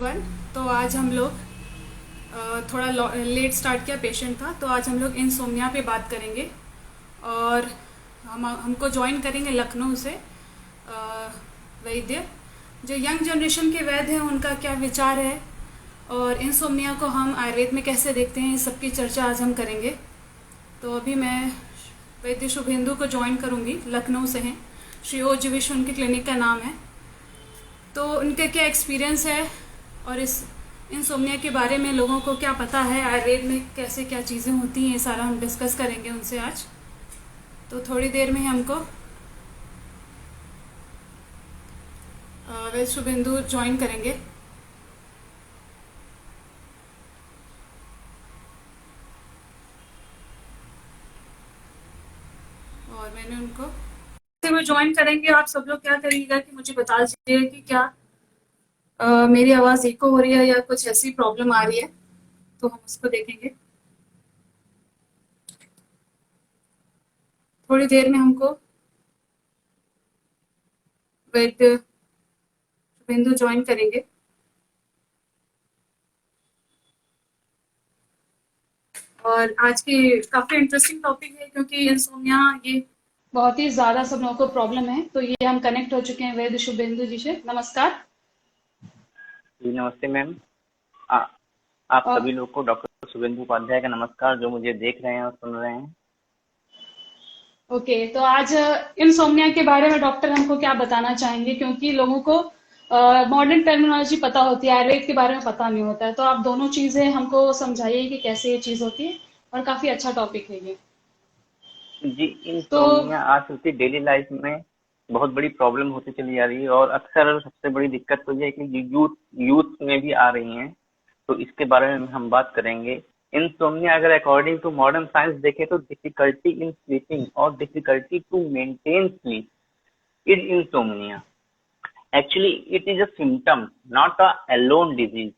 Everyone. तो आज हम लोग थोड़ा लेट स्टार्ट किया, पेशेंट था, तो आज हम लोग इंसोम्निया पे बात करेंगे। और हमको ज्वाइन करेंगे लखनऊ से वैद्य। जो यंग जनरेशन के वैद्य हैं उनका क्या विचार है और इंसोम्निया को हम आयुर्वेद में कैसे देखते हैं, इस सब की चर्चा आज हम करेंगे। तो अभी मैं वैद्य शुभेंदु को ज्वाइन करूंगी, लखनऊ से हैं, श्री ओज विश्व उनके क्लिनिक का नाम है। तो उनका क्या एक्सपीरियंस है और इस इंसोम्निया के बारे में लोगों को क्या पता है, आयुर्वेद में कैसे क्या चीज़ें होती हैं, ये सारा हम डिस्कस करेंगे उनसे आज। तो थोड़ी देर में हमको वैद्य शुभेंदु ज्वाइन करेंगे। और मैंने उनको से वो ज्वाइन करेंगे। आप सब लोग क्या करिएगा कि मुझे बता दीजिए कि क्या मेरी आवाज़ इको हो रही है या कुछ ऐसी प्रॉब्लम आ रही है, तो हम उसको देखेंगे। थोड़ी देर में हमको वैद्य शुभेंदु ज्वाइन करेंगे। और आज की काफ़ी इंटरेस्टिंग टॉपिक है क्योंकि इंसोम्निया ये बहुत ही ज़्यादा सब लोगों को प्रॉब्लम है। तो ये हम कनेक्ट हो चुके हैं वैद्य शुभेंदु जी से। नमस्कार। जी नमस्ते मैम। आ- आप और सभी लोग को डॉक्टर शुभेंदु उपाध्याय का नमस्कार, जो मुझे देख रहे हैं और सुन रहे हैं। ओके, तो आज इंसोम्निया के बारे में डॉक्टर हमको क्या बताना चाहेंगे, क्योंकि लोगों को मॉडर्न टर्मिनोलॉजी पता होती है, आयुर्वेद के बारे में पता नहीं होता है। तो आप दोनों चीज़ें हमको समझाइए कि कैसे ये चीज़ होती है, और काफ़ी अच्छा टॉपिक है ये। जी, तो इंसोम्निया आजकल की डेली लाइफ में बहुत बड़ी प्रॉब्लम होती चली जा रही है, और अक्सर सबसे बड़ी दिक्कत तो ये है कि यूथ यूथ में भी आ रही हैं। तो इसके बारे में हम बात करेंगे। इंसोम्निया अगर अकॉर्डिंग टू मॉडर्न साइंस देखें तो डिफिकल्टी इन स्लीपिंग और difficulty to maintain sleep is insomnia. Actually it is a symptom, not a alone disease.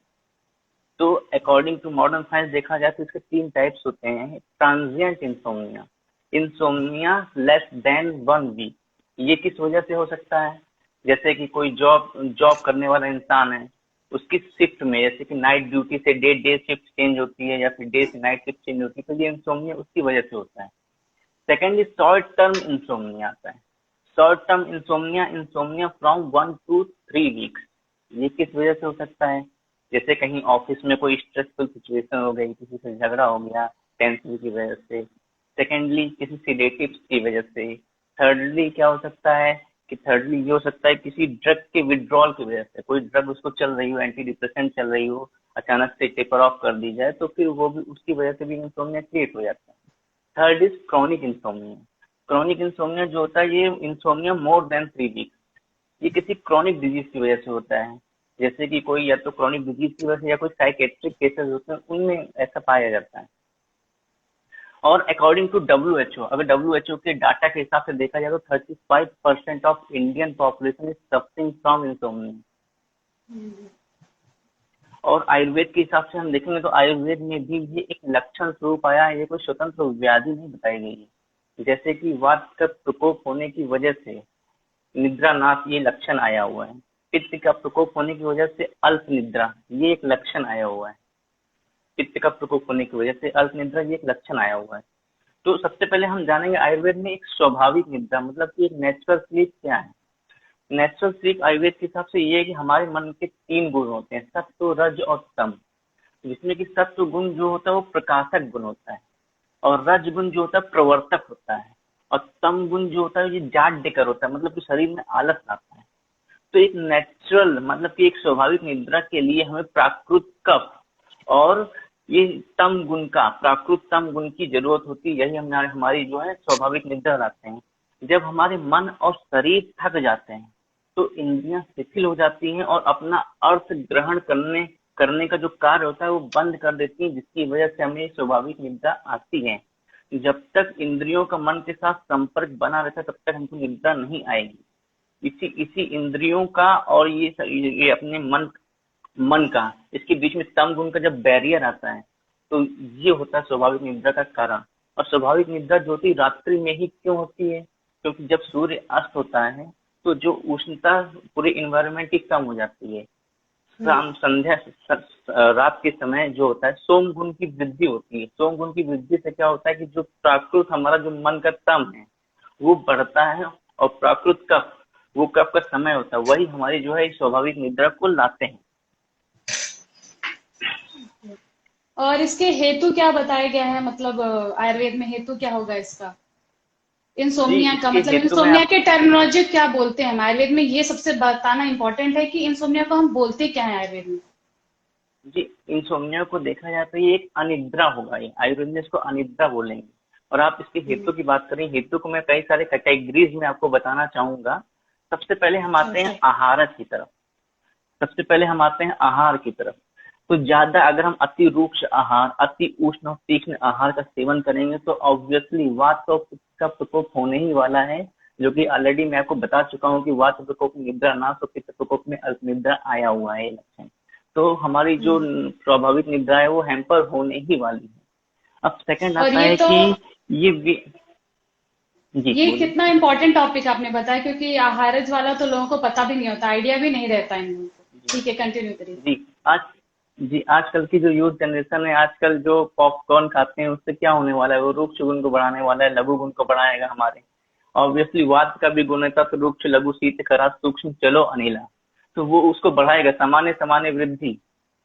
तो अकॉर्डिंग टू मॉडर्न साइंस देखा जाए तो इसके तीन टाइप्स होते हैं। Transient insomnia, insomnia less than 1 week. ये किस वजह से हो सकता है? जैसे कि कोई जॉब जॉब करने वाला इंसान है, उसकी शिफ्ट में जैसे कि नाइट ड्यूटी से डे शिफ्ट चेंज होती है, या फिर डे से नाइट शिफ्ट चेंज होती है, तो ये इंसोम्निया उसकी वजह से होता है। सेकेंडली शॉर्ट टर्म इंसोम्निया आता है। Short term insomnia, insomnia from 1 to 3 weeks. ये किस वजह से हो सकता है? जैसे कहीं ऑफिस में कोई स्ट्रेसफुल सिचुएशन हो गई, किसी से झगड़ा हो गया टेंशन की वजह से। सेकेंडली किसी सिडेटिव्स की वजह से। थर्डली क्या हो सकता है कि थर्डली ये हो सकता है किसी ड्रग के विड्रॉल की वजह से, कोई ड्रग उसको चल रही हो, एंटी डिप्रेसेंट चल रही हो, अचानक से टेपर ऑफ कर दी जाए, तो फिर वो भी उसकी वजह से भी इंसोम्निया क्रिएट हो जाता है। Third is chronic insomnia. Chronic insomnia जो होता है, ये इंसोम्निया मोर देन 3 वीक्स, ये किसी क्रॉनिक डिजीज की वजह से होता है। जैसे कि कोई या तो क्रॉनिक डिजीज की वजह से, या कोई साइकेट्रिक केसेस होते हैं उनमें ऐसा पाया जाता है। और अकॉर्डिंग टू WHO, अगर WHO के डाटा के हिसाब से देखा जाए तो 35% of Indian population is suffering from insomnia. और आयुर्वेद के हिसाब से हम देखेंगे तो आयुर्वेद में भी ये एक लक्षण स्वरूप आया है, ये कोई स्वतंत्र व्याधि नहीं बताई गई है। जैसे कि वात का प्रकोप होने की वजह से निद्रा नाश, ये लक्षण आया हुआ है। पित्त का प्रकोप होने की वजह से अल्प निद्रा, ये एक लक्षण आया हुआ है। पित्त का प्रकोप होने की वजह से अल्प निद्रा, ये एक लक्षण आया हुआ है। तो सबसे पहले हम जानेंगे आयुर्वेद में एक स्वाभाविक निद्रा मतलब कि एक नेचुरल स्लीप क्या है। नेचुरल स्लीप आयुर्वेद के हिसाब से ये है कि हमारे मन के 3 गुण होते हैं, सत्व, रज और तम। जिसमें कि सत्व गुण जो होता है वो प्रकाशक गुण होता है, और रज गुण जो होता है प्रवर्तक होता है, और तम गुण जो होता है ये जाड देकर होता है, मतलब कि शरीर में आलस आता है। तो एक नेचुरल मतलब कि एक स्वाभाविक निद्रा के लिए हमें प्राकृत कफ और ये तम गुण का, प्राकृत तम गुण की जरूरत होती है। यही हम हमारी जो है स्वाभाविक निद्रा लाते हैं। जब हमारे मन और शरीर थक जाते हैं तो इंद्रियां शिथिल हो जाती हैं और अपना अर्थ ग्रहण करने करने का जो कार्य होता है वो बंद कर देती है, जिसकी वजह से हमें स्वाभाविक निद्रा आती है। जब तक इंद्रियों का मन के साथ संपर्क बना रहता है तब तक हमको निद्रा नहीं आएगी। इसी इसी इंद्रियों का और ये अपने मन का, इसके बीच में तम गुण का जब बैरियर आता है तो ये होता है स्वाभाविक निद्रा का कारण। और स्वाभाविक निद्रा जो होती है रात्रि में ही क्यों होती है? क्योंकि जब सूर्य अस्त होता है तो जो उष्णता पूरे इन्वायरमेंट की कम हो जाती है। शाम संध्या रात के समय जो होता है सोम गुण की वृद्धि होती है। सोम गुण की वृद्धि से क्या होता है कि जो प्राकृत हमारा जो मन का तम है वो बढ़ता है, और प्राकृत कफ, वो कफ का समय होता है, वही हमारी जो है स्वाभाविक निद्रा को लाते हैं। और इसके हेतु क्या बताया गया है, मतलब आयुर्वेद में हेतु क्या होगा इसका, जी इंसोम्निया का, इसके मतलब हेतु में इंसोम्निया आप, के टर्मिनोलॉजी क्या बोलते हैं हम आयुर्वेद में, ये सबसे बताना इंपॉर्टेंट है कि इंसोम्निया को हम बोलते क्या है आयुर्वेद में। जी इंसोम्निया को देखा जाए तो ये एक अनिद्रा होगा, ये आयुर्वेद में इसको अनिद्रा बोलेंगे। और आप इसके हेतु की बात करें, हेतु को मैं कई सारे कैटेगरीज में आपको बताना चाहूंगा। सबसे पहले हम आते हैं ओके। आहार की तरफ। सबसे पहले हम आते हैं आहार की तरफ। तो ज्यादा अगर हम अति रूक्ष आहार, अति उष्ण और तीक्ष्ण आहार का सेवन करेंगे तो ऑब्वियसली वात और पित्त का प्रकोप होने ही वाला है, जो कि ऑलरेडी मैं आपको बता चुका हूँ कि वात प्रकोप में निद्रा नाश और पित्त प्रकोप में अल्प निद्रा आया हुआ है ये लक्षण। तो हमारी जो स्वाभाविक निद्रा है वो हैम्पर होने ही वाली है। अब सेकंड और आता ये है तो, कि ये जी ये बोलिए। कितना इम्पोर्टेंट टॉपिक आपने बताया, क्योंकि आहारज वाला तो लोगों को पता भी नहीं होता, आइडिया भी नहीं रहता इन लोगों को। जी ठीक है, कंटिन्यू करिए। जी आज जी आजकल की जो यूथ जनरेशन है, आजकल जो पॉपकॉर्न खाते हैं उससे क्या होने वाला है, वो रूक्ष गुण को बढ़ाने वाला है, लघु गुण को बढ़ाएगा हमारे। ऑब्वियसली वात का भी गुण है, तब रूक्ष लघु शीत खरा सूक्ष्म चलो अनिला, तो वो उसको बढ़ाएगा, सामान्य सामान्य वृद्धि।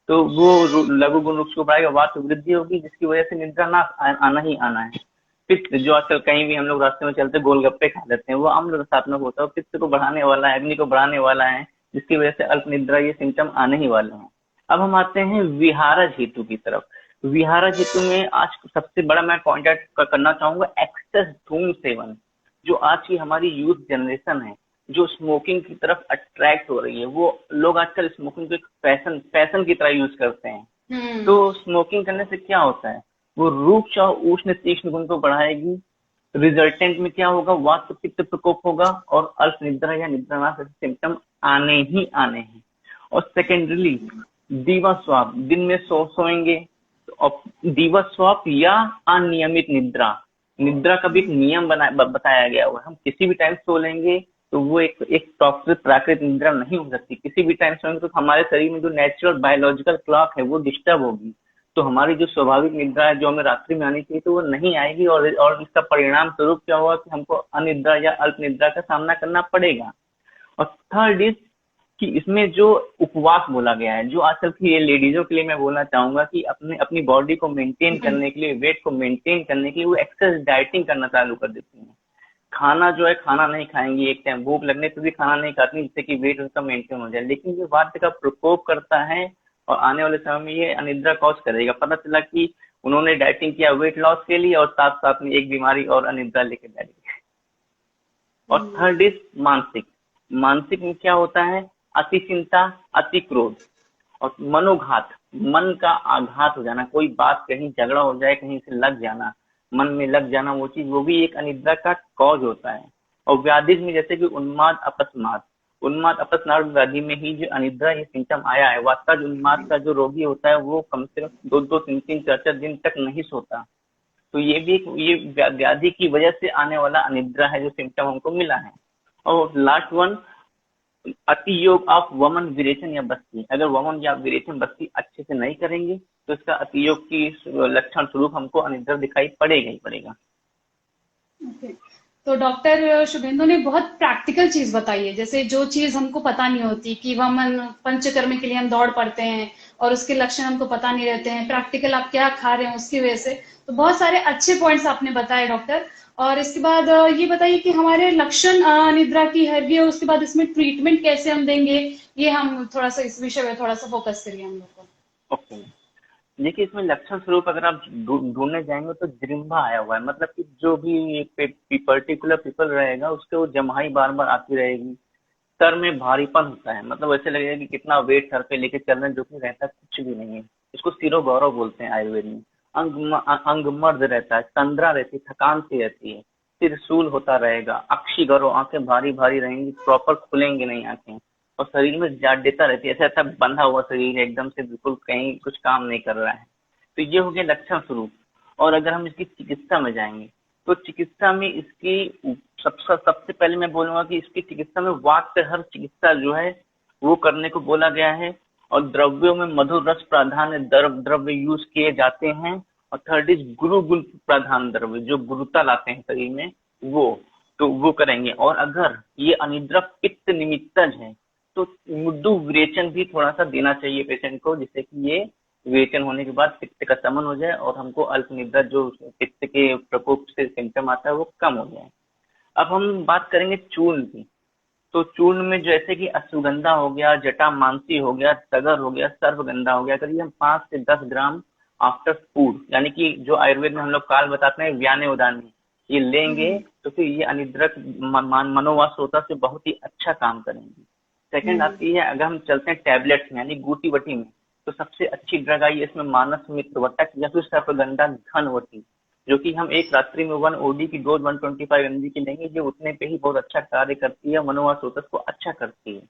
तो वो लघु गुण रूक्ष को बढ़ाएगा, वात वृद्धि होगी, जिसकी वजह से निद्रा ना आना ही आना है। पित्त जो आजकल कहीं भी हम लोग रास्ते में चलते गोलगप्पे खा लेते हैं, वो अम्ल रसात्मक होता है, पित्त को बढ़ाने वाला है, अग्नि को बढ़ाने वाला है, जिसकी वजह से अल्प निद्रा ये सिम्टम आने ही वाले हैं। अब हम आते हैं विहारज हेतु की तरफ। विहारज हेतु में आज सबसे बड़ा मैं पॉइंट आउट करना चाहूंगा एक्सेस धूम सेवन। जो आज की हमारी यूथ जनरेशन है, जो स्मोकिंग की तरफ अट्रैक्ट हो रही है, वो लोग आजकल स्मोकिंग को एक फैशन फैशन की तरह यूज करते हैं। तो स्मोकिंग करने से क्या होता है, वो रूक्ष और उष्ण तीक्ष्ण गुण को बढ़ाएगी। रिजल्टेंट में क्या होगा, वात पित्त प्रकोप होगा और अल्प निद्रा या निद्रानाश जैसे सिम्टम आने ही आने हैं। और सेकेंडरली दीवा स्वाप, दिन में सोएंगे तो दीवा स्वाप या अनियमित निद्रा, निद्रा का भी एक नियम बताया गया हुआ है। हम किसी भी टाइम सो लेंगे तो वो एक प्रॉपर प्राकृतिक निद्रा नहीं हो सकती। किसी भी टाइम सोएंगे तो हमारे शरीर में जो नेचुरल बायोलॉजिकल क्लॉक है वो डिस्टर्ब होगी, तो हमारी जो स्वाभाविक निद्रा है जो हमें रात्रि में आनी चाहिए तो वो नहीं आएगी, और इसका परिणाम स्वरूप क्या होगा कि हमको अनिद्रा या अल्प निद्रा का सामना करना पड़ेगा। और थर्ड इज कि इसमें जो उपवास बोला गया है, जो आजकल की ये लेडीजों के लिए मैं बोलना चाहूंगा कि अपनी बॉडी को मेंटेन करने के लिए, वेट को मेंटेन करने के लिए वो एक्सेस डाइटिंग करना चालू कर देती हैं। खाना जो है खाना नहीं खाएंगी, एक टाइम भूख लगने पर भी खाना नहीं खाती, जिससे कि वेट उनका मेंटेन हो जाए। लेकिन ये वात का प्रकोप करता है और आने वाले समय में ये अनिद्रा कॉज करेगा। पता चला कि उन्होंने डाइटिंग किया वेट लॉस के लिए और साथ साथ में एक बीमारी और अनिद्रा लेके बैठ गए। और थर्ड इज मानसिक। मानसिक में क्या होता है, अति चिंता, अति क्रोध और मनोघात, मन का आघात हो जाना, कोई बात कहीं झगड़ा हो जाए, कहीं से लग जाना, मन में लग जाना वो चीज, वो भी एक अनिद्रा का कॉज होता है। और व्याधि में जैसे कि उन्माद अपस्मार व्याधि में ही जो अनिद्रा ये सिम्टम आया है, वास्तव उन्माद का जो रोगी होता है वो कम से कम 2-3 दिन तक नहीं सोता। तो ये भी ये व्याधि की वजह से आने वाला अनिद्रा है जो सिम्टम हमको मिला है। और लास्ट वन, अति योग ऑफ वमन विरेचन या बस्ती। अगर वमन या विरेचन बस्ती अच्छे से नहीं करेंगे तो इसका अति योग की लक्षण स्वरूप हमको अनिद्रा दिखाई पड़ेगा ही पड़ेगा। Okay. तो डॉक्टर शुभेंदु ने बहुत प्रैक्टिकल चीज बताई है, जैसे जो चीज हमको पता नहीं होती कि वमन पंचकर्म के लिए हम दौड़ पड़ते हैं और उसके लक्षण हमको पता नहीं रहते हैं, प्रैक्टिकल आप क्या खा रहे हैं उसकी वजह से। तो बहुत सारे अच्छे पॉइंट्स आपने बताए डॉक्टर। और इसके बाद ये बताइए कि हमारे लक्षण निद्रा की है भी है, उसके बाद इसमें ट्रीटमेंट कैसे हम देंगे, ये हम थोड़ा सा इस विषय में थोड़ा सा फोकस करिए हम लोग को। ओके, देखिए इसमें लक्षण स्वरूप अगर आप ढूंढने जाएंगे तो जृंभा आया हुआ है, मतलब कि जो भी पर्टिकुलर पीपल रहेगा उसके वो जमाई बार बार आती रहेगी। सर में भारीपन होता है, मतलब ऐसे लगेगा कि कितना वेट सर पे लेके चल रहे हैं, जो कि रहता कुछ भी नहीं है। इसको सिरो गौरव बोलते हैं आयुर्वेद में। अंग मर्द रहता है, तंद्रा रहती है, थकान सी रहती है, त्रिशूल होता रहेगा, अक्षी गौरव, आंखें भारी भारी रहेंगी, प्रॉपर खुलेंगे नहीं आंखें, और शरीर में जाड्यता रहती है, ऐसा ऐसा बंधा हुआ शरीर है एकदम से, बिल्कुल कहीं कुछ काम नहीं कर रहा है। तो ये हो गया लक्षण स्वरूप। और अगर हम इसकी चिकित्सा में जाएंगे तो चिकित्सा में इसकी सबसे पहले मैं बोलूंगा कि इसकी चिकित्सा में वात हर चिकित्सा जो है वो करने को बोला गया है। और द्रव्यों में मधुर रस प्राधान्य द्रव्य यूज किए जाते हैं। और थर्ड इज गुरु गुण प्रधान द्रव्य, जो गुरुता लाते हैं शरीर में, वो तो वो करेंगे। और अगर ये अनिद्रा पित्त निमित्तज है तो मुद्दु विरेचन भी थोड़ा सा देना चाहिए पेशेंट को, जिससे कि ये विरेचन होने के बाद पित्त का शमन हो जाए और हमको अल्प निद्रा जो पित्त के प्रकोप से सिम्टम आता है वो कम हो जाए। अब हम बात करेंगे चूर्ण की। तो चूर्ण में जैसे कि अश्वगंधा हो गया, जटामांसी हो गया, तगर हो गया, सर्वगंधा हो गया, करीब हम 5 से 10 ग्राम आफ्टर फूड, यानी कि जो आयुर्वेद में हम लोग काल बताते हैं व्याने उदानी, ये लेंगे तो फिर ये अनिद्रक मनोवास्रोता से बहुत ही अच्छा काम करेंगे। सेकंड आती है, अगर हम चलते हैं टैबलेट्स में यानी गुटी वटी में, तो सबसे अच्छी ड्रग आई है इसमें मानस मित्र वटक या फिर सर्पगंधा घनवटी, जो कि हम एक रात्रि में 1 ओडी की डोज 125 mg की लेंगे, जो उतने पे ही बहुत अच्छा कार्य करती है, मनोवास्रोतस को अच्छा करती है।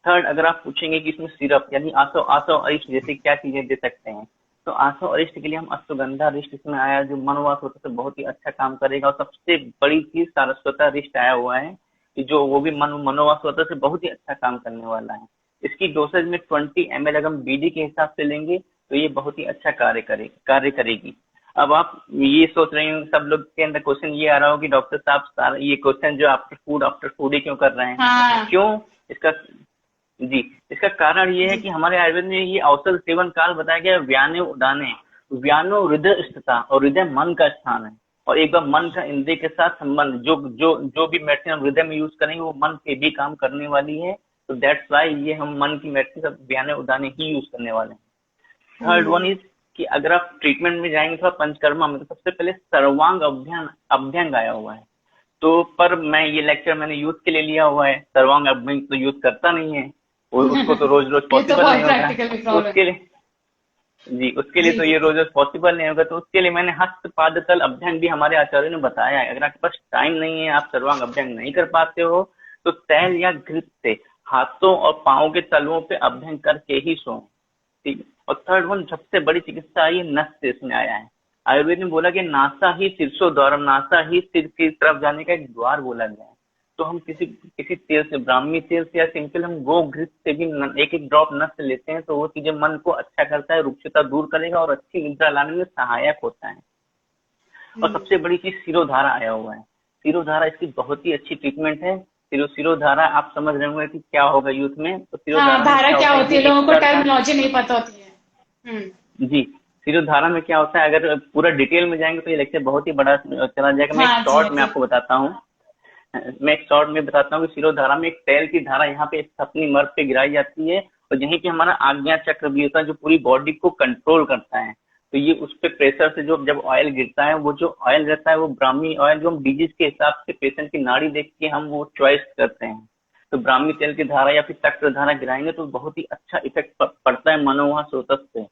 थर्ड, अगर आप पूछेंगे कि इसमें सिरप यानी आसव आसव अरिष्ट जैसे क्या चीजें दे सकते हैं, तो आसव अरिष्ट के लिए हम अश्वगंधा रिष्ट इसमें आया, जो मनोवास्रोतस से बहुत ही अच्छा काम करेगा। और सबसे बड़ी चीज सारस्वता रिष्ट आया हुआ है कि जो वो भी मनोवास्रोतस से बहुत ही अच्छा काम करने वाला है। इसकी डोसेज में 20 ml अगर हम बीडी के हिसाब से लेंगे तो ये बहुत ही अच्छा कार्य करेगी। अब आप ये सोच रहे हैं, सब लोग के अंदर क्वेश्चन ये आ रहा हो कि डॉक्टर साहब ये क्वेश्चन जो आफ्टर फूड ही क्यों कर रहे हैं? हाँ। क्यों? इसका कारण ये है कि हमारे आयुर्वेद में ये औषध सेवन काल बताया गया व्याने उदाने। व्यानो हृदय स्थिता और हृदय मन का स्थान है, और एक बार मन का इंद्रिय के साथ संबंध, जो भी मेडिसिन हम हृदय में यूज करेंगे वो मन पे भी काम करने वाली है। तो दैट्स वाई ये हम मन की मेडिसिन सब व्याने उदाने ही यूज करने वाले हैं। थर्ड वन इज कि अगर आप ट्रीटमेंट में जाएंगे थोड़ा पंचकर्मा में, तो सबसे पहले सर्वांग अभ्यंग आया हुआ है। तो पर मैं ये लेक्चर मैंने यूथ के लिए लिया हुआ है, सर्वांग अभ्यंग तो यूथ करता नहीं है, उसको तो रोज रोज पॉसिबल नहीं होगा, उसके लिए तो ये रोज रोज पॉसिबल नहीं होगा। तो उसके लिए मैंने हस्त पादतल अभ्यंग भी हमारे आचार्य ने बताया है। अगर आपके पास टाइम नहीं है, आप सर्वांग अभ्यंग नहीं कर पाते हो, तो तैल या घृत से हाथों और पांवों के तलुओं पे अभ्यंग करके ही सोएं, ठीक। और थर्ड वन, सबसे बड़ी चिकित्सा आई है नस से, इसमें आया है। आयुर्वेद में बोला कि नासा ही शीर्षो द्वारम, नासा ही सिर की तरफ जाने का एक द्वार बोला गया है। तो हम किसी तेल से, ब्राह्मी तेल से या सिंपल हम गो घृत से भी एक एक ड्रॉप नस से लेते हैं, तो वो चीजें मन को अच्छा करता है, रुक्षता दूर करेगा और अच्छी निद्रा लाने में सहायक होता है। और सबसे बड़ी चीज सिरोधारा आया हुआ है। सिरोधारा इसकी बहुत ही अच्छी ट्रीटमेंट है। सिरोधारा आप समझ रहे होंगे कि क्या होगा यूथ में, तो सिरोधारा क्या होती है, लोगों को टर्मिनोलॉजी नहीं पता होती है। जी, सिरोधारा में क्या होता है, अगर पूरा डिटेल में जाएंगे तो ये लेक्चर बहुत ही बड़ा चला जाएगा। मैं एक शॉर्ट में आपको बताता हूँ। कि सिरोधारा में एक तेल की धारा यहाँ पे अपनी मर्द पे गिराई जाती है, और यहीं पे हमारा आज्ञा चक्र भी होता है जो पूरी बॉडी को कंट्रोल करता है। तो ये उस पे प्रेशर से जो जब ऑयल गिरता है, वो जो ऑयल रहता है वो ब्राह्मी ऑयल, जो हम डिजीज के हिसाब से पेशेंट की नाड़ी देख के हम वो चॉइस करते हैं। तो ब्राह्मी तेल की धारा या फिर चक्र धारा गिराएंगे तो बहुत ही अच्छा इफेक्ट पड़ता है मनोवास्रोतस पे।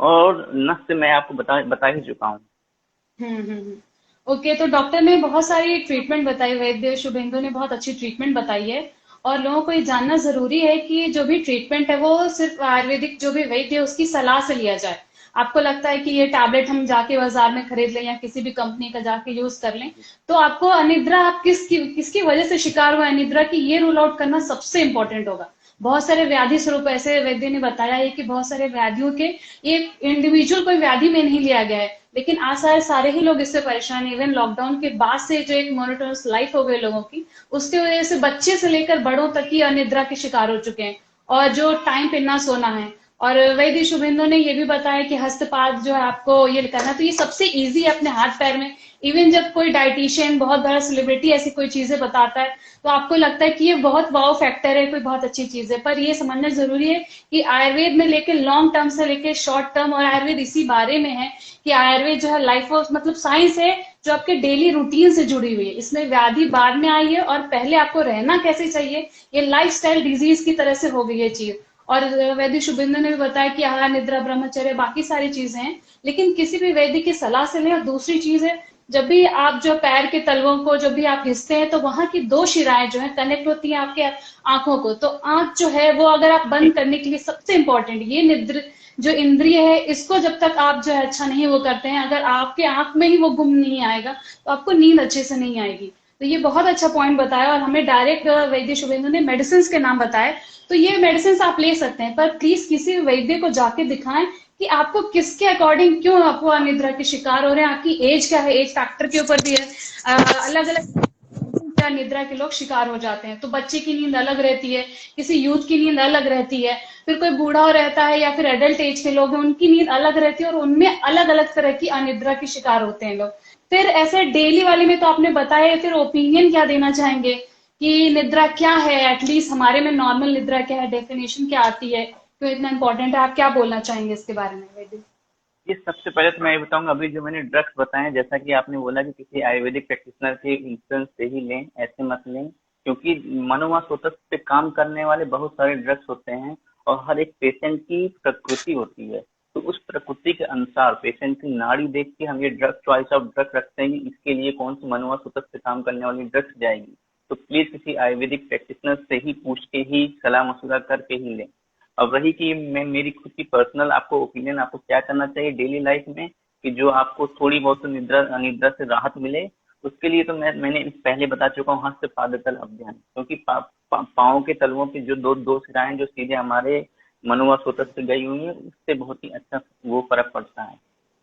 और नस से मैं आपको बता ही चुका हूँ। ओके, तो डॉक्टर ने बहुत सारी ट्रीटमेंट बताई, वैद्य शुभेंदु ने बहुत अच्छी ट्रीटमेंट बताई है। और लोगों को ये जानना जरूरी है कि जो भी ट्रीटमेंट है वो सिर्फ आयुर्वेदिक जो भी वैद्य है उसकी सलाह से लिया जाए। आपको लगता है कि ये टैबलेट हम जाके बाजार में खरीद लें या किसी भी कंपनी का जाके यूज कर लें, तो आपको अनिद्रा, आप किसकी वजह से शिकार हुआ अनिद्रा की, ये रूल आउट करना सबसे इंपॉर्टेंट होगा। बहुत सारे व्याधि स्वरूप ऐसे वैद्य ने बताया है कि बहुत सारे व्याधियों के ये इंडिविजुअल कोई व्याधि में नहीं लिया गया है, लेकिन आज सारे ही लोग इससे परेशान है। इवन लॉकडाउन के बाद से जो एक मोनोटोनस लाइफ हो गई लोगों की, उसके वजह से बच्चे से लेकर बड़ों तक ही अनिद्रा के शिकार हो चुके हैं, और जो टाइम पे ना सोना है। और वैद्य शुभेंदु ने ये भी बताया कि हस्तपात जो है आपको ये करना, तो ये सबसे इजी है अपने हाथ पैर में। इवन जब कोई डाइटिशियन, बहुत बड़ा सेलिब्रिटी ऐसी कोई चीजें बताता है तो आपको लगता है कि ये बहुत वाव फैक्टर है, कोई बहुत अच्छी चीज है, पर ये समझना जरूरी है कि आयुर्वेद में लेके लॉन्ग टर्म से लेके शॉर्ट टर्म, और आयुर्वेद इसी बारे में है कि आयुर्वेद जो है लाइफ ऑफ मतलब साइंस है जो आपके डेली रूटीन से जुड़ी हुई है। इसमें व्याधि बाद में आई है और पहले आपको रहना कैसे चाहिए, ये लाइफस्टाइल डिजीज की तरह से हो गई है चीज। और वैद्य शुभेंदु ने भी बताया कि आहार, निद्रा, ब्रह्मचर्य, बाकी सारी चीजें हैं, लेकिन किसी भी वैद्य की सलाह से लें। और दूसरी चीज है, जब भी आप जो पैर के तलवों को जब भी आप घिसते हैं तो वहां की 2 शिराएं जो है कनेक्ट होती हैं आपके आंखों को, तो आंख जो है वो अगर आप बंद करने के लिए सबसे इंपॉर्टेंट ये निद्र जो इंद्रिय है, इसको जब तक आप जो है अच्छा नहीं वो करते हैं, अगर आपके आंख में ही वो गुम नहीं आएगा तो आपको नींद अच्छे से नहीं आएगी। तो ये बहुत अच्छा पॉइंट बताया, और हमें डायरेक्ट वैद्य शुभेंदु ने मेडिसिन के नाम बताए। तो ये मेडिसिन आप ले सकते हैं, पर प्लीज किसी वैद्य को जाके दिखाएं कि आपको किसके अकॉर्डिंग क्यों आपको अनिद्रा के शिकार हो रहे हैं, आपकी एज क्या है, एज फैक्टर के ऊपर भी है। अलग अलग क्या निद्रा के लोग शिकार हो जाते हैं। तो बच्चे की नींद अलग रहती है, किसी यूथ की नींद अलग रहती है, फिर कोई बूढ़ा रहता है या फिर एडल्ट एज के लोग हैं, उनकी नींद अलग रहती है, और उनमें अलग अलग तरह की अनिद्रा के शिकार होते हैं लोग। फिर ऐसे डेली वाले में तो आपने बताया, फिर ओपिनियन क्या देना चाहेंगे कि निद्रा क्या है, एटलीस्ट हमारे में नॉर्मल निद्रा क्या है, डेफिनेशन क्या आती है, क्यों इतना इंपॉर्टेंट है, आप क्या बोलना चाहेंगे इसके बारे में वैद्य? ये सबसे पहले तो मैं ये बताऊंगा, अभी जो मैंने ड्रग्स बताए, जैसा कि आपने बोला कि किसी आयुर्वेदिक प्रैक्टिशनर के इंफ्लुएंस से ही लें, ऐसे मत लें, क्योंकि मनोवासोतक पे काम करने वाले बहुत सारे ड्रग्स होते हैं और हर एक पेशेंट की प्रकृति होती है। तो उस प्रकृति के अनुसार पेशेंट की नाड़ी देख के हम ये ड्रग चॉइस ऑफ ड्रग रखते हैं कि इसके लिए कौन सी मनोवासोतक पे काम करने वाली ड्रग्स जाएगी। तो प्लीज किसी आयुर्वेदिक प्रैक्टिशनर से ही पूछ के ही सलाह मशुरा करके ही लें। अब रही कि मैं मेरी खुद की पर्सनल आपको ओपिनियन, आपको क्या करना चाहिए डेली लाइफ में कि जो आपको थोड़ी बहुत तो निद्रा से राहत मिले, उसके लिए तो मैंने पहले बता चुका हूँ, हस्त पादतल अभ्यास। क्योंकि पाँव के तलवों पे जो दो दो सिराएं जो सीधे हमारे मनोवासोतक से गई हुई है, उससे बहुत ही अच्छा वो फर्क पड़ता है।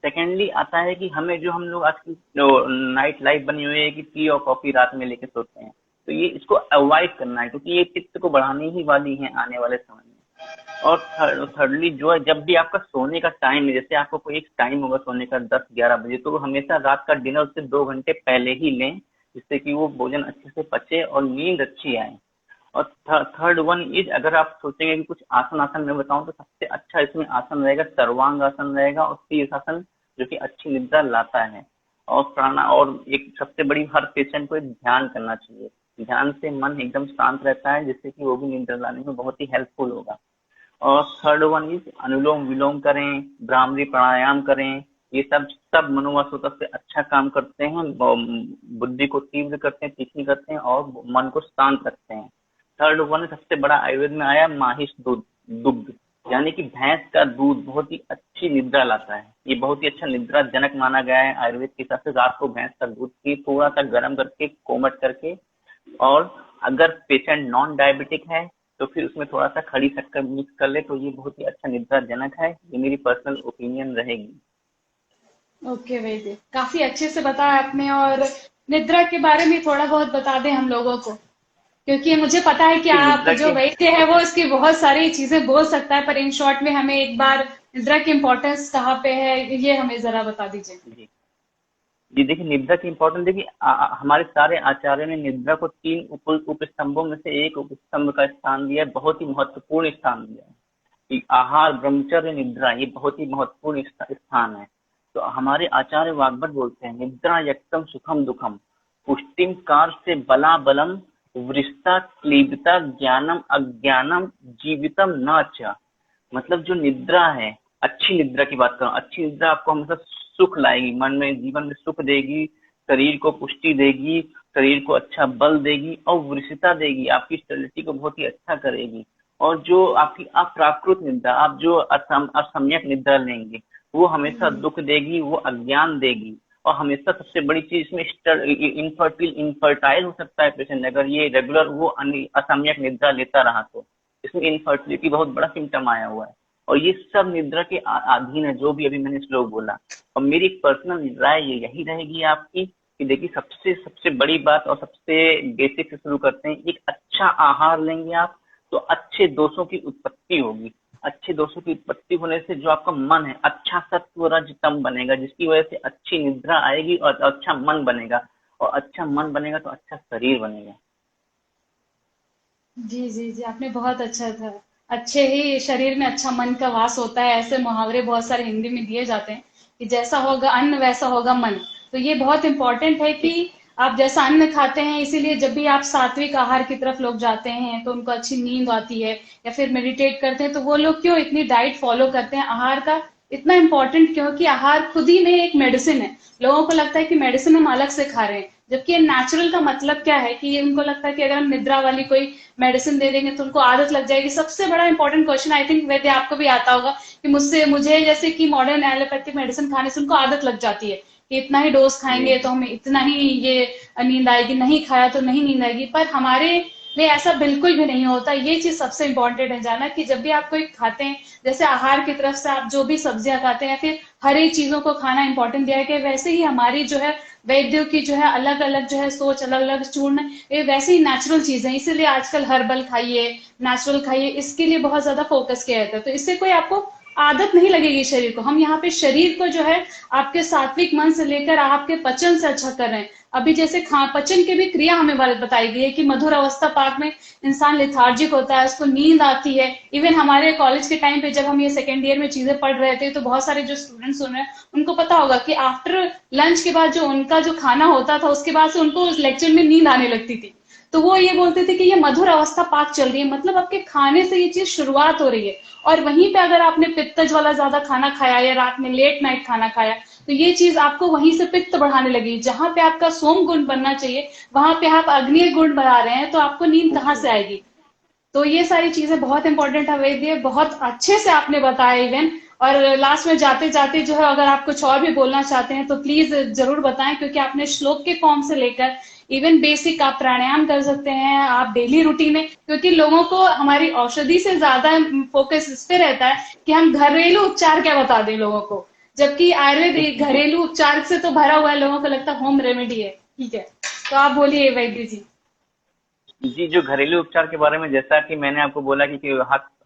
सेकेंडली आता है कि हमें जो हम लोग आज की नाइट लाइफ बनी हुई है कि टी और कॉफी रात में लेके सोते हैं, तो ये इसको अवॉइड करना है, क्योंकि ये चित्त को बढ़ाने ही वाली है आने वाले समय में। और थर्डली जो है, जब भी आपका सोने का टाइम है, जैसे आपको कोई एक टाइम होगा सोने का 10-11 बजे, तो हमेशा रात का डिनर उससे 2 घंटे पहले ही लें, जिससे कि वो भोजन अच्छे से पचे और नींद अच्छी आए। और थर्ड वन इज, अगर आप सोचेंगे कि कुछ आसन मैं बताऊं, तो सबसे अच्छा इसमें आसन रहेगा सर्वांग आसन रहेगा, और शीर्षासन, जो कि अच्छी निद्रा लाता है। और प्राणा, और एक सबसे बड़ी, हर पेशेंट को एक ध्यान करना चाहिए। ध्यान से मन एकदम शांत रहता है, जिससे कि वो भी निद्रा लाने में बहुत ही हेल्पफुल होगा। और थर्ड वन इज अनुलोम विलोम करें, भ्रामरी प्राणायाम करें। ये सब मनोवासोतक से अच्छा काम करते हैं, बुद्धि को तीव्र करते हैं, तीक्ष्ण करते हैं और मन को शांत रखते हैं। थर्ड वन सबसे बड़ा आयुर्वेद में आया माहिष दुग्ध, यानी कि भैंस का दूध बहुत ही अच्छी निद्रा लाता है। ये बहुत ही अच्छा निद्रा जनक माना गया है आयुर्वेद के हिसाब से। रात को भैंस का दूध की थोड़ा सा गर्म करके, कोमट करके, और अगर पेशेंट नॉन डायबिटिक है तो फिर उसमें थोड़ा सा खड़ी शक्कर मिक्स कर ले, तो ये बहुत ही अच्छा निद्रा जनक है। ये मेरी पर्सनल ओपिनियन रहेगी। ओके वैद्य, काफी अच्छे से बताया आपने, और निद्रा के बारे में थोड़ा बहुत बता दें हम लोगों को, क्योंकि मुझे पता है कि कि आप निद्रा जो के वैद्य है वो इसकी बहुत सारी चीजें बोल सकता है, पर इन शॉर्ट में हमें एक बार निद्रा की इम्पोर्टेंस कहाँ पे है ये हमें जरा बता दीजिए। जी जी, देखिए निद्रा की इम्पोर्टेंस, देखिए हमारे सारे आचार्यों ने निद्रा को 3 उपस्तंभों में से एक उपस्तंभ का स्थान दिया है, बहुत ही महत्वपूर्ण स्थान दिया है कि आहार ब्रह्मचर्य निद्रा, ये बहुत ही महत्वपूर्ण स्थान है। तो हमारे आचार्य वाग्भट बोलते हैं, निद्रा यक्तम सुखम दुखम, पुष्टिम कार से बला बलम, वृष्टा क्लीबता ज्ञानम अज्ञानम, जीवितम न च। मतलब जो निद्रा है, अच्छी निद्रा की बात करूं, अच्छी निद्रा आपको हमेशा सुख लाएगी, मन में, जीवन में सुख देगी, शरीर को पुष्टि देगी, शरीर को अच्छा बल देगी, और वृषिता देगी, आपकी स्टेबिलिटी को बहुत ही अच्छा करेगी। और जो आपकी अप्राकृत निद्रा, आप जो असम्यक निद्रा लेंगे, वो हमेशा दुख देगी, वो अज्ञान देगी। और हमेशा सबसे बड़ी चीज इसमें इनफर्टाइल हो सकता है पेशेंट, अगर ये रेगुलर वो असम्यक निद्रा लेता रहा तो इसमें इनफर्टिलिटी बहुत बड़ा सिम्टम आया हुआ है। और ये सब निद्रा के अधीन है, जो भी अभी मैंने श्लोक बोला। और मेरी पर्सनल राय ये यही रहेगी आपकी कि देखिए, सबसे सबसे बड़ी बात और सबसे बेसिक से शुरू करते हैं। एक अच्छा आहार लेंगे आप तो अच्छे दोषों की उत्पत्ति होगी। अच्छे दोषों की उत्पत्ति होने से जो आपका मन है, अच्छा सत्व रज तम बनेगा, जिसकी वजह से अच्छी निद्रा आएगी और अच्छा मन बनेगा, और अच्छा मन बनेगा तो अच्छा शरीर बनेगा। जी जी जी, आपने बहुत अच्छा था। अच्छे ही शरीर में अच्छा मन का वास होता है, ऐसे मुहावरे बहुत सारे हिंदी में दिए जाते हैं कि जैसा होगा अन्न वैसा होगा मन। तो ये बहुत इंपॉर्टेंट है कि आप जैसा अन्न खाते हैं, इसीलिए जब भी आप सात्विक आहार की तरफ लोग जाते हैं तो उनको अच्छी नींद आती है, या फिर मेडिटेट करते हैं, तो वो लोग क्यों इतनी डाइट फॉलो करते हैं, आहार का इतना इंपॉर्टेंट, क्योंकि आहार खुद ही में एक मेडिसिन है। लोगों को लगता है कि मेडिसिन हम अलग से खा रहे हैं, जबकि नेचुरल का मतलब क्या है कि उनको लगता है कि अगर हम निद्रा वाली कोई मेडिसिन दे देंगे तो उनको आदत लग जाएगी। सबसे बड़ा इंपॉर्टेंट क्वेश्चन, आई थिंक वैद्य आपको भी आता होगा कि मुझे जैसे कि मॉडर्न एलोपैथिक मेडिसिन खाने से उनको आदत लग जाती है कि इतना ही डोज खाएंगे तो हमें इतना ही ये नींद आएगी, नहीं खाया तो नहीं नींद आएगी। पर हमारे लिए ऐसा बिल्कुल भी नहीं होता। ये चीज सबसे इंपॉर्टेंट है जानना कि जब भी आप कोई खाते हैं, जैसे आहार की तरफ से आप जो भी सब्जियां खाते हैं या फिर हरी चीजों को खाना इंपॉर्टेंट दिया है, कि वैसे ही हमारी जो है वैद्यों की जो है अलग अलग जो है सोच, अलग अलग चूर्ण, ये वैसे ही नेचुरल चीजें, इसीलिए आजकल हर्बल खाइए, नेचुरल खाइए, इसके लिए बहुत ज्यादा फोकस किया जाता है। तो इससे कोई आपको आदत नहीं लगेगी शरीर को। हम यहाँ पे शरीर को जो है आपके सात्विक मन से लेकर आपके पचन से अच्छा कर रहे हैं। अभी जैसे पचन की भी क्रिया हमें बताई गई है कि मधुर अवस्था पाक में इंसान लेथार्जिक होता है, उसको नींद आती है। इवन हमारे कॉलेज के टाइम पे जब हम ये सेकेंड ईयर में चीजें पढ़ रहे थे, तो बहुत सारे जो स्टूडेंट सुन रहे हैं उनको पता होगा कि आफ्टर लंच के बाद जो उनका जो खाना होता था, उसके बाद से उनको उस लेक्चर में नींद आने लगती थी। तो वो ये बोलते थे कि ये मधुर अवस्था पाक चल रही है, मतलब आपके खाने से ये चीज शुरुआत हो रही है। और वहीं पे अगर आपने पित्तज वाला ज्यादा खाना खाया या रात में लेट नाइट खाना खाया, तो ये चीज आपको वहीं से पित्त बढ़ाने लगी। जहां पे आपका सोम गुण बनना चाहिए, वहां पे आप अग्नि गुण बढ़ा रहे हैं, तो आपको नींद कहाँ से आएगी। तो ये सारी चीजें बहुत इंपॉर्टेंट है वैद्य, बहुत अच्छे से आपने बताया इवन। और लास्ट में जाते जाते जो है, अगर आप कुछ और भी बोलना चाहते हैं तो प्लीज जरूर बताएं, क्योंकि आपने श्लोक के फॉर्म से लेकर इवन बेसिक आप प्राणायाम कर सकते हैं, आप डेली रूटीन में, क्योंकि लोगों को हमारी औषधि से ज्यादा फोकस इस पे रहता है कि हम घरेलू उपचार क्या बता दें लोगों को, जबकि आयुर्वेद घरेलू उपचार से तो भरा हुआ है, लोगों को लगता है होम रेमेडी है। ठीक है, तो आप बोलिए वैद्य जी। जी, जो घरेलू उपचार के बारे में, जैसा कि मैंने आपको बोला कि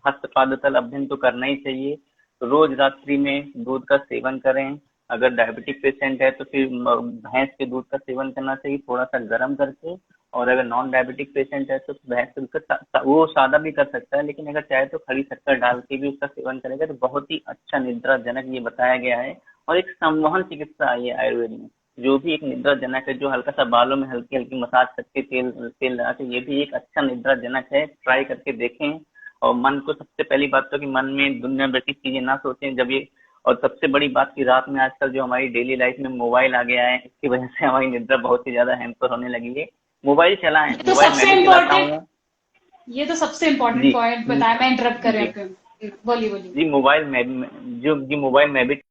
हस्तपादतल अभ्यंग तो करना ही चाहिए। तो रोज रात्रि में दूध का सेवन करें। अगर डायबिटिक पेशेंट है तो फिर भैंस के दूध का सेवन करना चाहिए, थोड़ा सा गर्म करके। और अगर नॉन डायबिटिक पेशेंट है तो भैंस के दूध का वो सादा भी कर सकता है, लेकिन अगर चाहे तो खड़ी शक्कर डाल के भी उसका सेवन करेगा तो बहुत ही अच्छा निद्राजनक ये बताया गया है। और एक संवहन चिकित्सा है ये आयुर्वेद में, जो भी एक निद्राजनक है, जो हल्का सा बालों में हल्की हल्की मसाज करके तेल तेल लगा के, ये भी एक अच्छा निद्राजनक है। ट्राई करके देखें। और मन को, सबसे पहली बात तो कि मन में दुनिया भर की चीजें ना सोचें जब ये। और सबसे बड़ी बात की रात में आजकल जो हमारी डेली लाइफ में मोबाइल आ गया है, इसकी वजह से हमारी निद्रा बहुत ही ज्यादा हैम्पर होने लगी है। मोबाइल चलाएं, ये तो मोबाइल मैं सबसे भी चलाता इम्पोर्टेंट हूँ। ये तो सबसे इम्पोर्टेंट जी पॉइंट बताया, मैं इंटरप्ट कर रही जी हूँ आपको। बोलिए बोलिए। जी, मोबाइल में जो जी मोबाइल में भी।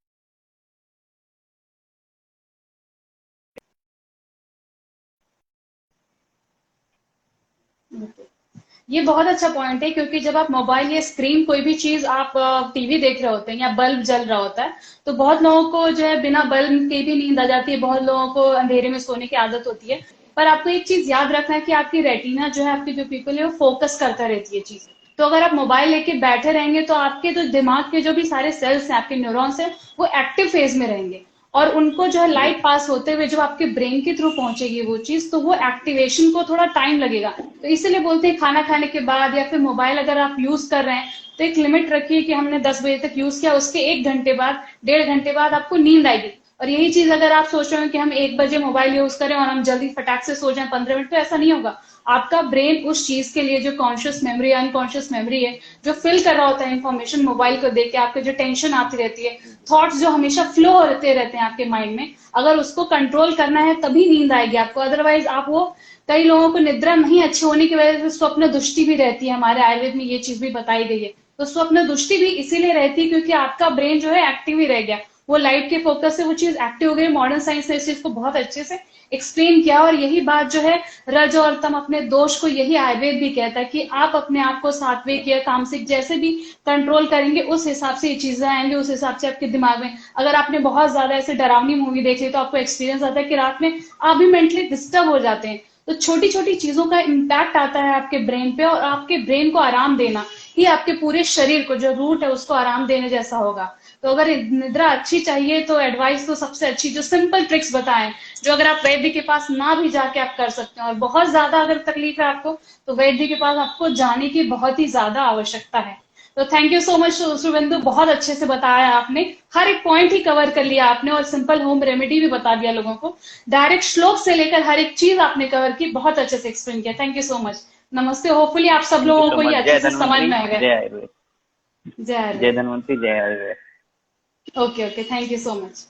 ये बहुत अच्छा पॉइंट है, क्योंकि जब आप मोबाइल या स्क्रीन, कोई भी चीज आप टीवी देख रहे होते हैं या बल्ब जल रहा होता है, तो बहुत लोगों को जो है बिना बल्ब के भी नींद आ जाती है, बहुत लोगों को अंधेरे में सोने की आदत होती है। पर आपको एक चीज याद रखना है कि आपकी रेटिना जो है, आपकी जो पीपल है, वो फोकस करता रहती है चीज। तो अगर आप मोबाइल लेके बैठे रहेंगे तो आपके जो दिमाग के जो भी सारे सेल्स हैं, आपके न्यूरॉन्स हैं, वो एक्टिव फेज में रहेंगे। और उनको जो है जी लाइट पास होते हुए जब आपके ब्रेन के थ्रू पहुंचेगी वो चीज, तो वो एक्टिवेशन को थोड़ा टाइम लगेगा। तो इसीलिए बोलते हैं खाना खाने के बाद या फिर मोबाइल अगर आप यूज कर रहे हैं, तो एक लिमिट रखिए कि हमने 10 बजे तक यूज किया, उसके 1 घंटे बाद, 1.5 घंटे बाद आपको नींद आएगी। और यही चीज अगर आप सोच रहे हो कि हम 1 बजे मोबाइल यूज करें और हम जल्दी फटाक से सो जाएं 15 मिनट, तो ऐसा नहीं होगा। आपका ब्रेन उस चीज के लिए, जो कॉन्शियस मेमोरी, अनकॉन्शियस मेमोरी है, जो फिल कर रहा होता है इन्फॉर्मेशन मोबाइल को देख के, आपके जो टेंशन आती रहती है, थॉट्स जो हमेशा फ्लो होते रहते हैं आपके माइंड में, अगर उसको कंट्रोल करना है तभी नींद आएगी आपको। अदरवाइज आप वो, कई लोगों को निद्रा नहीं अच्छी होने की वजह से स्वप्न दृष्टि भी रहती है, हमारे आयुर्वेद में ये चीज भी बताई गई है। तो स्वप्न दृष्टि भी इसीलिए रहती है क्योंकि आपका ब्रेन जो है एक्टिव ही रह गया, वो लाइट के फोकस से वो चीज एक्टिव हो गई। मॉडर्न साइंस ने इस चीज को बहुत अच्छे से एक्सप्लेन किया। और यही बात जो है, रज और तम अपने दोष को, यही आयुर्वेद भी कहता है कि आप अपने आप को सात्विक या तामसिक जैसे भी कंट्रोल करेंगे, उस हिसाब से ये चीजें आएंगे, उस हिसाब से आपके दिमाग में। अगर आपने बहुत ज्यादा ऐसे डरावनी मूवी देख ली तो आपको एक्सपीरियंस आता है कि रात में आप भी मेंटली डिस्टर्ब हो जाते हैं। तो छोटी छोटी चीजों का इम्पैक्ट आता है आपके ब्रेन पे, और आपके ब्रेन को आराम देना ही आपके पूरे शरीर को, जो रूट है उसको आराम देने जैसा होगा। तो अगर निद्रा अच्छी चाहिए तो एडवाइस तो सबसे अच्छी, जो सिंपल ट्रिक्स बताएं, जो अगर आप वैद्य के पास ना भी जाके आप कर सकते हैं, और बहुत ज्यादा अगर तकलीफ है आपको, तो वैद्य के पास आपको जाने की बहुत ही ज्यादा आवश्यकता है। तो thank you so much Shubhendu, बहुत अच्छे से बताया आपने, हर एक पॉइंट ही कवर कर लिया आपने, और सिंपल होम रेमेडी भी बता दिया लोगों को, डायरेक्ट श्लोक से लेकर हर एक चीज आपने कवर की, बहुत अच्छे से एक्सप्लेन किया। Thank you so much. नमस्ते, होपफुली आप सब थैंक यू लोगों सो को ये मच। अच्छे जय से समझ धन्वंतरी, में आ गया। जय आयुर्वेद। जय जय आयुर्वेद। धन्वंतरी, जय Ayurveda. Okay okay, thank you so much.